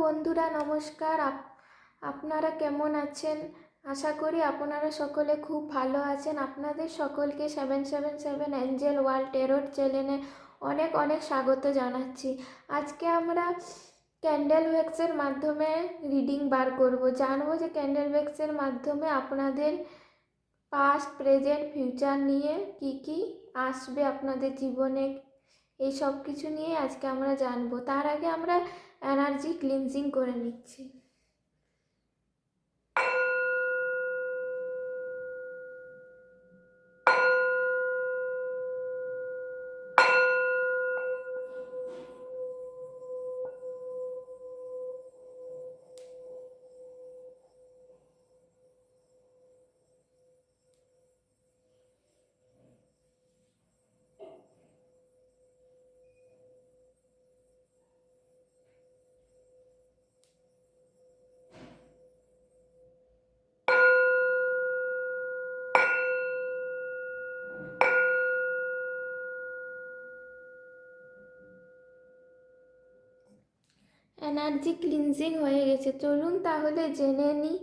বন্ধুরা, নমস্কার। আপনারা কেমন আছেন? আশা করি আপনারা সকলে খুব ভালো আছেন। আপনাদের সকলকে 777 অ্যাঞ্জেল ওয়ার্ল্ড টেরর চ্যানেলে অনেক অনেক স্বাগত জানাচ্ছি। আজকে আমরা ক্যান্ডেল ওয়্যাক্সের মাধ্যমে রিডিং বার করব। জানবো যে ক্যান্ডেল ওয়্যাক্সের মাধ্যমে আপনাদের পাস্ট, প্রেজেন্ট, ফিউচার নিয়ে কি আসবে আপনাদের জীবনে, এই সব কিছু নিয়ে আজকে আমরা জানবো। তার আগে আমরা এনার্জি ক্লিনজিং করে নিচ্ছি। এনার্জি ক্লিনজিং হয়ে গেছে। চলুন তাহলে জেনে নিই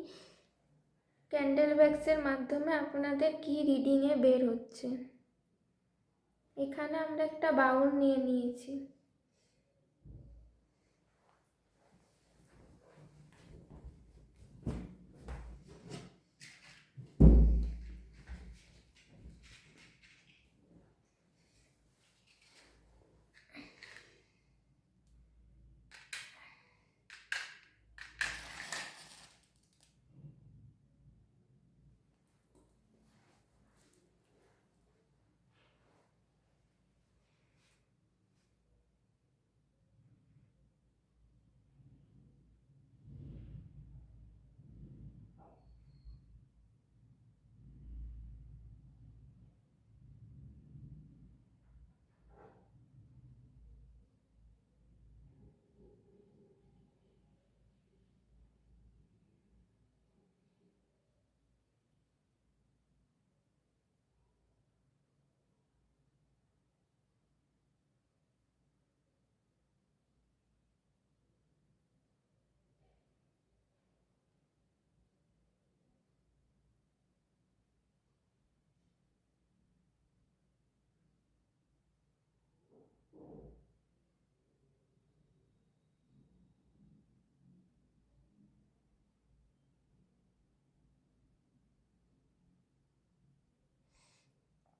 ক্যান্ডেল ওয়্যাক্সের মাধ্যমে আপনাদের কি রিডিংয়ে বের হচ্ছে। এখানে আমরা একটা বাউল নিয়ে নিয়েছি।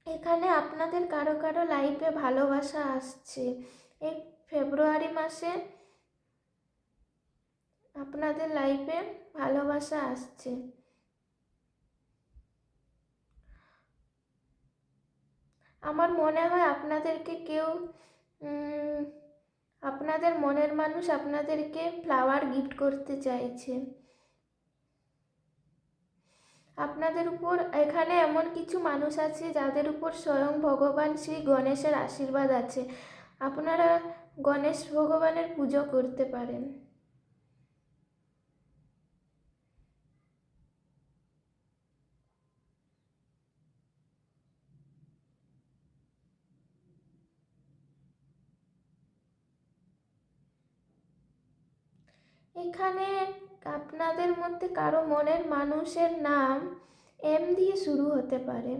এখানে আপনাদের কারো কারো লাইফে ভালোবাসা আসছে। এই ফেব্রুয়ারি মাসে আপনাদের লাইফে ভালোবাসা আসছে। আমার মনে হয় আপনাদেরকে কেউ আপনাদের মনের মানুষ আপনাদেরকে ফ্লাওয়ার গিফট করতে চাইছে। আপনাদের উপর এখানে এমন কিছু মানুষ আছে যাদের উপর স্বয়ং ভগবান শ্রী গণেশের আশীর্বাদ আছে। আপনারা গণেশ ভগবানের পুজো করতে পারেন। এখানে আপনাদের মধ্যে কারো মনের মানুষের নাম এম দিয়ে শুরু হতে পারে।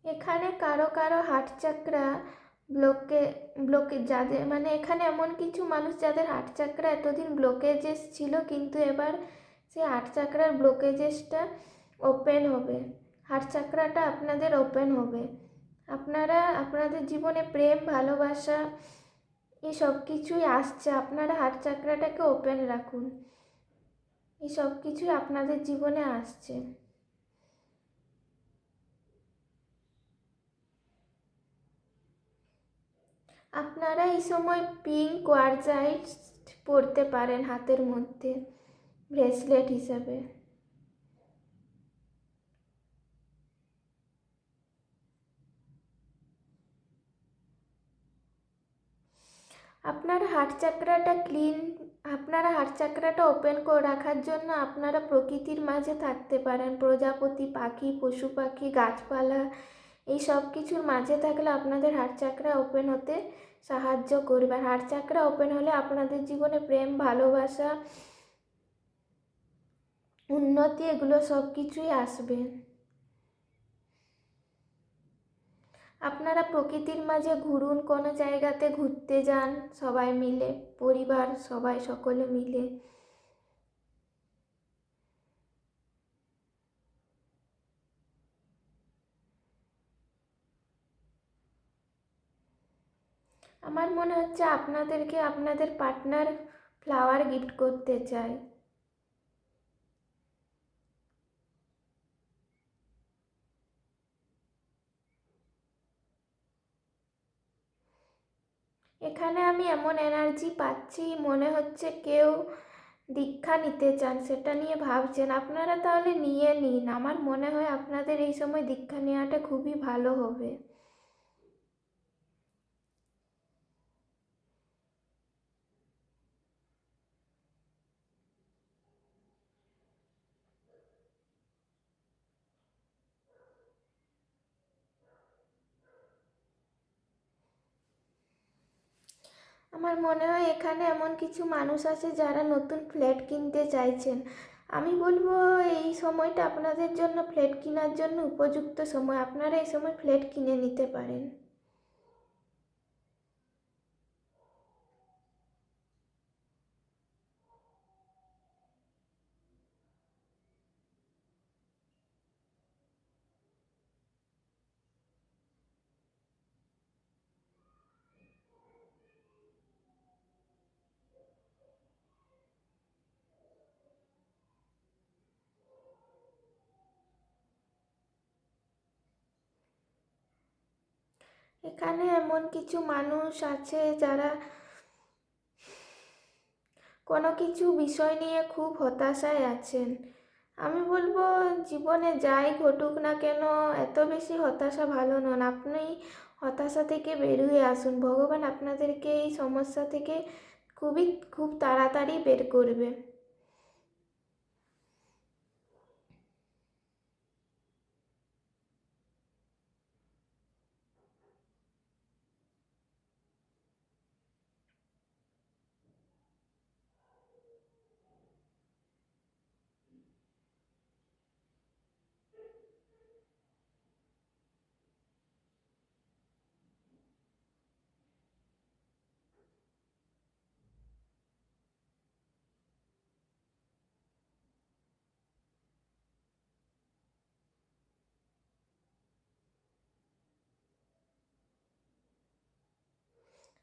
এখানে কারো কারো হার্ট চাকরা ব্লকে যাদের মানে এখানে এমন কিছু মানুষ যাদের হার্ট চাকরা এতদিন ব্লকেজেস ছিল, কিন্তু এবার সেই হার্ট চাকরার ব্লকেজেসটা ওপেন হবে। হার্ট চাকরাটা আপনাদের ওপেন হবে। আপনারা আপনাদের জীবনে প্রেম, ভালোবাসা এই সব কিছুই আসছে। আপনারা হার্ট চাকরাটাকে ওপেন রাখুন, এই সব কিছুই আপনাদের জীবনে আসছে। আপনারা এই সময় পিঙ্ক কোয়ার্জাইট পরতে পারেন হাতের মধ্যে ব্রেসলেট হিসাবে। আপনার হার্ট চাকরাটা ক্লিন, আপনারা হার্ট চাকরাটা ওপেন করে রাখার জন্য আপনারা প্রকৃতির মাঝে থাকতে পারেন। প্রজাপতি, পাখি, পশু পাখি, গাছপালা এই সব কিছুর মাঝে থাকলে আপনাদের হার্ট চাকরা ওপেন হতে সাহায্য করবে। আর হার্ট চাকরা ওপেন হলে আপনাদের জীবনে প্রেম, ভালোবাসা, উন্নতি এগুলো সব কিছুই আসবে। আপনারা প্রকৃতির মাঝে ঘুরুন, কোনো জায়গাতে ঘুরতে যান সবাই মিলে, পরিবার সবাই সকলে মিলে। আমার মনে হচ্ছে আপনাদেরকে আপনাদের পার্টনার ফ্লাওয়ার গিফট করতে চায়। এখানে আমি এমন এনার্জি পাচ্ছি, মনে হচ্ছে কেউ দীক্ষা নিতে চান, সেটা নিয়ে ভাবছেন। আপনারা তাহলে নিয়ে নিন, আমার মনে হয় আপনাদের এই সময় দীক্ষা নেওয়াটা খুবই ভালো হবে। আমার মনে হয় এখানে এমন কিছু মানুষ আছে যারা নতুন ফ্ল্যাট কিনতে চাইছেন। আমি বলবো এই সময়টা আপনাদের জন্য ফ্ল্যাট কেনার জন্য উপযুক্ত সময়, আপনারা এই সময় ফ্ল্যাট কিনে নিতে পারেন। এখানে এমন কিছু মানুষ আছে যারা কোনো কিছু বিষয় নিয়ে খুব হতাশায় আছেন। আমি বলবো জীবনে যাই ঘটুক না কেন এত বেশি হতাশা ভালো নন। আপনি হতাশা থেকে বেরিয়ে আসুন, ভগবান আপনাদেরকে এই সমস্যা থেকে খুব তাড়াতাড়ি বের করবে।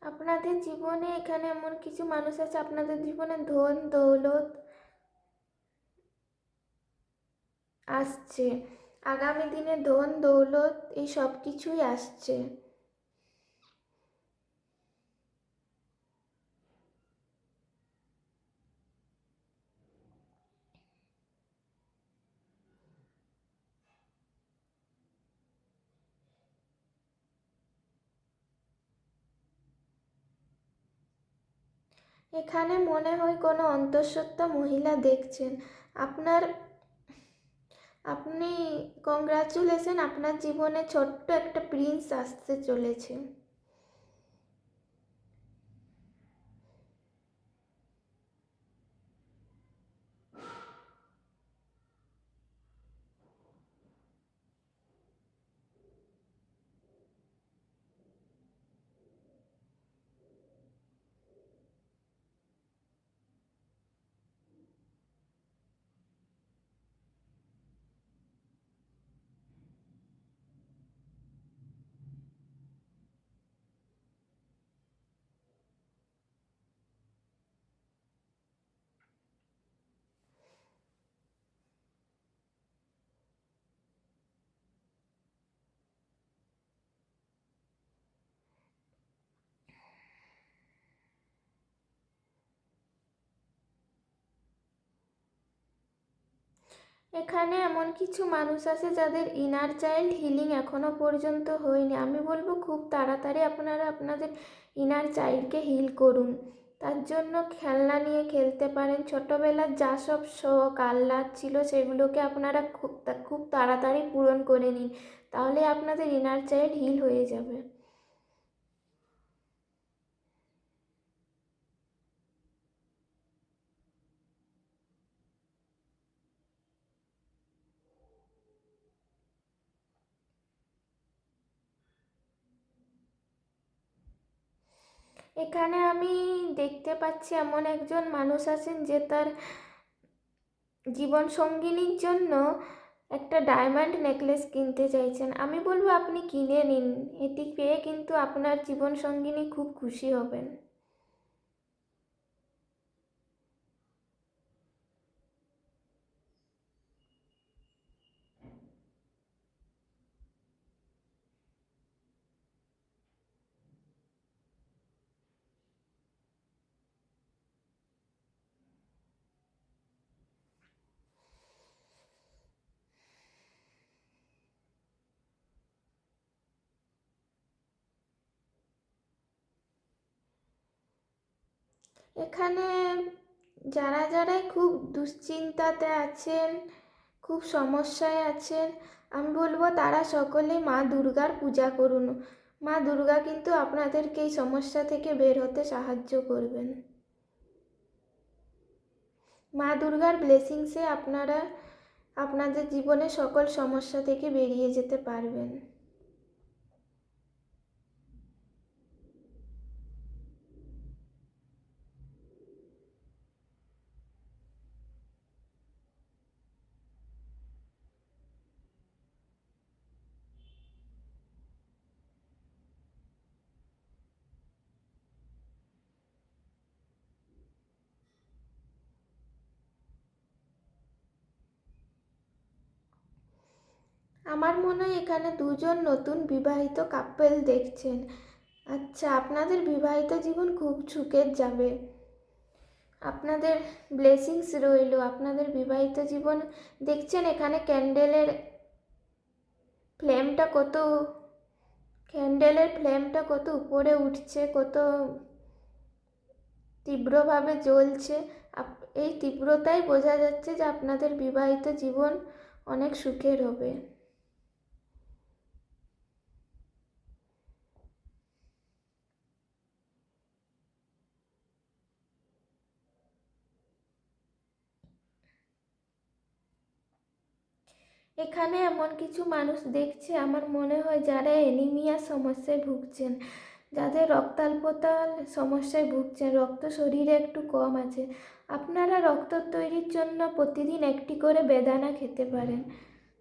আপনাদের জীবনে এখানে এমন কিছু মানুষ আছে, আপনাদের জীবনে ধন দৌলত আসছে, আগামী দিনে ধন দৌলত এই সব কিছুই আসছে। এখানে মনে হয় কোনো অন্তঃসত্ত্বা মহিলা দেখছেন। আপনার আপনি কংগ্রাচুলেশন, আপনার জীবনে ছোট্ট একটা প্রিন্স আসতে চলেছে। এখানে এমন কিছু মানুষ আছে যাদের ইনার চাইল্ড হিলিং এখনো পর্যন্ত হয়নি। আমি বলবো খুব তাড়াতাড়ি আপনারা আপনাদের ইনার চাইল্ডকে হিল করুন। তার জন্য খেলনা নিয়ে খেলতে পারেন। ছোটোবেলার যা সব শখ আহ্লাদ ছিল সেগুলোকে আপনারা খুব তাড়াতাড়ি পূরণ করে নিন, তাহলে আপনাদের ইনার চাইল্ড হিল হয়ে যাবে। এখানে আমি দেখতে পাচ্ছি এমন একজন মানুষ আছেন যে তার জীবন সঙ্গিনীর জন্য একটা ডায়মন্ড নেকলেস কিনতে চাইছেন। আমি বলবো আপনি কিনে নিন, এটি পেয়ে কিন্তু আপনার জীবন সঙ্গিনী খুব খুশি হবেন। এখানে যারা যারাই খুব দুশ্চিন্তাতে আছেন, খুব সমস্যায় আছেন, আমি বলবো তারা সকলে মা দুর্গার পূজা করুন। মা দুর্গা কিন্তু আপনাদেরকে এই সমস্যা থেকে বের হতে সাহায্য করবেন। মা দুর্গার ব্লেসিংসে আপনারা আপনাদের জীবনে সকল সমস্যা থেকে বেরিয়ে যেতে পারবেন। আমার মনে হয় এখানে দুজন নতুন বিবাহিত কাপল দেখছেন। আচ্ছা, আপনাদের বিবাহিত জীবন খুব সুখের যাবে। আপনাদের ব্লেসিংস রইল আপনাদের বিবাহিত জীবন। দেখছেন এখানে ফ্লেমটা কত ক্যান্ডেলের ফ্লেমটা কত উপরে উঠছে, কত তীব্রভাবে জ্বলছে। এই তীব্রতাই বোঝা যাচ্ছে যে আপনাদের বিবাহিত জীবন অনেক সুখের হবে। এখানে এমন কিছু মানুষ দেখছে আমার মনে হয় যারা অ্যানিমিয়া সমস্যায় ভুগছেন, যাদের রক্তাল্পতার সমস্যায় ভুগছেন, রক্ত শরীরে একটু কম আছে। আপনারা রক্ত তৈরির জন্য প্রতিদিন একটি করে বেদানা খেতে পারেন,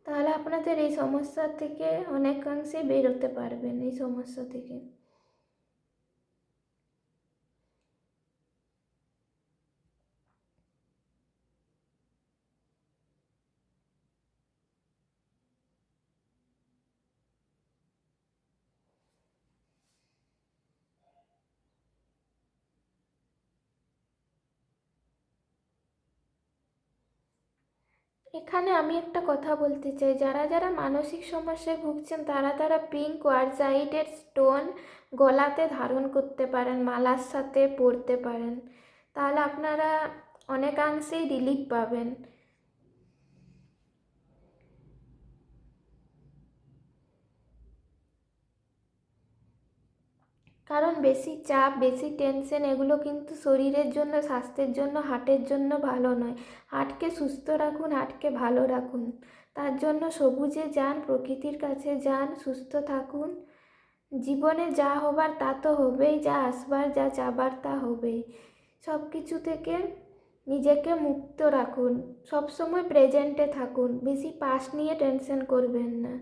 তাহলে আপনাদের এই সমস্যা থেকে অনেকাংশে বেরোতে পারবেন এই সমস্যা থেকে। এখানে আমি একটা কথা বলতে চাই, যারা যারা মানসিক সমস্যায় ভুগছেন তারা তারা পিঙ্ক কোয়ার্টজাইটের স্টোন গলাতে ধারণ করতে পারেন, মালার সাথে পরতে পারেন, তাহলে আপনারা অনেকাংশেই রিলিফ পাবেন। কারণ বেশি চাপ, বেশি টেনশন এগুলো কিন্তু শরীরের জন্য, স্বাস্থ্যের জন্য, হার্টের জন্য ভালো নয়। হার্টকে সুস্থ রাখুন, হার্টকে ভালো রাখুন। তার জন্য সবুজে যান, প্রকৃতির কাছে যান, সুস্থ থাকুন। জীবনে যা হবার তা তো হবেই, যা আসবার যা চাবার তা হবেই। সব কিছু থেকে নিজেকে মুক্ত রাখুন, সবসময় প্রেজেন্টে থাকুন, বেশি পাস্ট নিয়ে টেনশন করবেন না।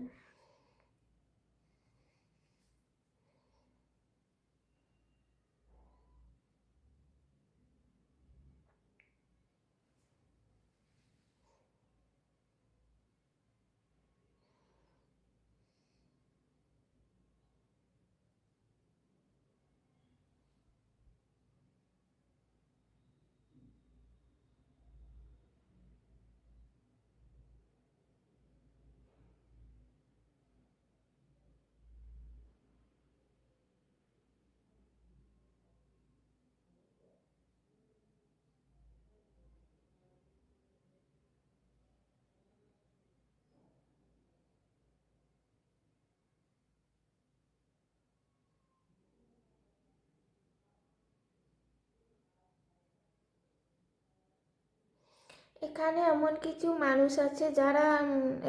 এখানে এমন কিছু মানুষ আছে যারা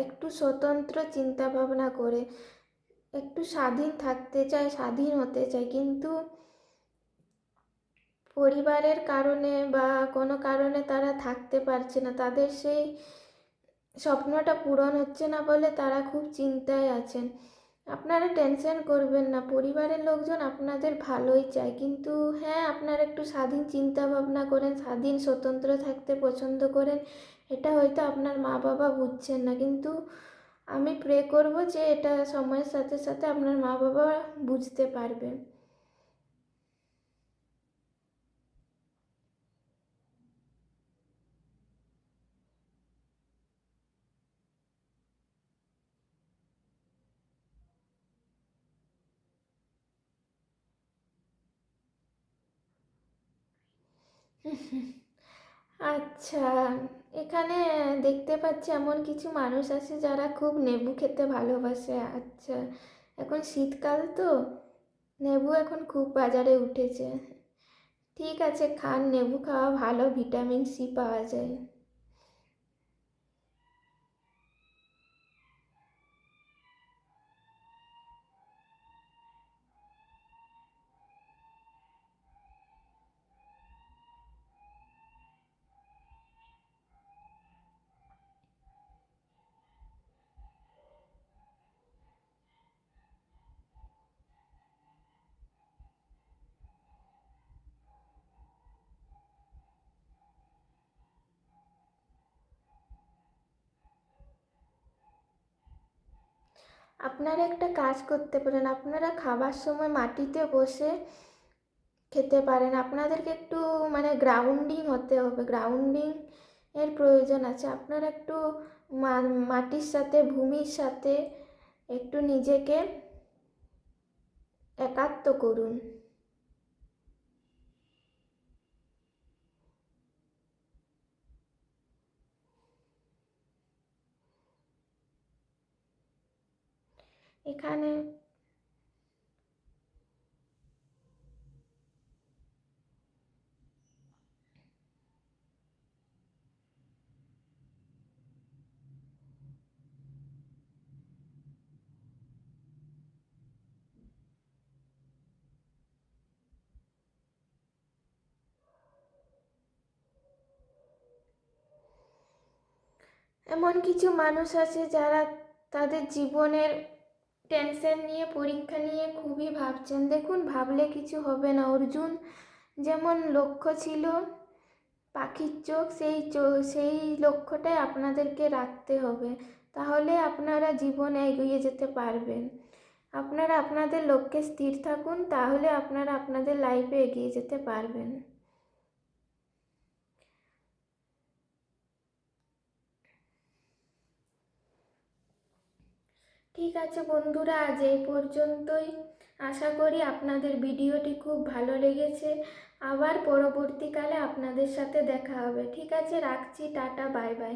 একটু স্বতন্ত্র চিন্তা ভাবনা করে, একটু স্বাধীন থাকতে চায়, স্বাধীন হতে চায়, কিন্তু পরিবারের কারণে বা কোনো কারণে তারা থাকতে পারছে না, তাদের সেই স্বপ্নটা পূরণ হচ্ছে না বলে তারা খুব চিন্তায় আছেন। আপনারা টেনশন করবেন না, পরিবারের লোকজন আপনাদের ভালোই চায়, কিন্তু হ্যাঁ, আপনারা একটু স্বাধীন চিন্তা ভাবনা করেন, স্বাধীন স্বতন্ত্র থাকতে পছন্দ করেন, এটা হয়তো আপনার মা বাবা বুঝছেন না, কিন্তু আমি প্রে করব যে এটা সময়ের সাথে সাথে আপনার মা বাবা বুঝতে পারবে। আচ্ছা, এখানে দেখতে পাচ্ছি এমন কিছু মানুষ আছে যারা খুব লেবু খেতে ভালোবাসে। আচ্ছা, এখন শীতকাল তো, লেবু এখন খুব বাজারে উঠেছে। ঠিক আছে, খান, লেবু খাওয়া ভালো, ভিটামিন সি পাওয়া যায়। আপনারা একটা কাজ করতে পারেন, আপনারা খাবার সময় মাটিতে বসে খেতে পারেন। আপনাদেরকে একটু মানে গ্রাউন্ডিং হতে হবে, গ্রাউন্ডিং এর প্রয়োজন আছে। আপনারা একটু মাটির সাথে, ভূমির সাথে একটু নিজেকে একাত্ম করুন। এখানে এমন কিছু মানুষ আছে যারা তাদের জীবনের টেনশন নিয়ে, পরীক্ষা নিয়ে খুবই ভাবছেন। দেখুন, ভাবলে কিছু হবে না। অর্জুন যেমন লক্ষ্য ছিল পাখির চোখ, সেই লক্ষ্যটাই আপনাদেরকে রাখতে হবে, তাহলে আপনারা জীবনে এগিয়ে যেতে পারবেন। আপনারা আপনাদের লক্ষ্যে স্থির থাকুন, তাহলে আপনারা আপনাদের লাইফে এগিয়ে যেতে পারবেন। ঠিক আছে বন্ধুরা, আজ এই পর্যন্তই। আশা করি আপনাদের ভিডিওটি খুব ভালো লেগেছে। আবার পরবর্তীকালে আপনাদের সাথে দেখা হবে। ঠিক আছে, রাখছি, টাটা, বাই বাই।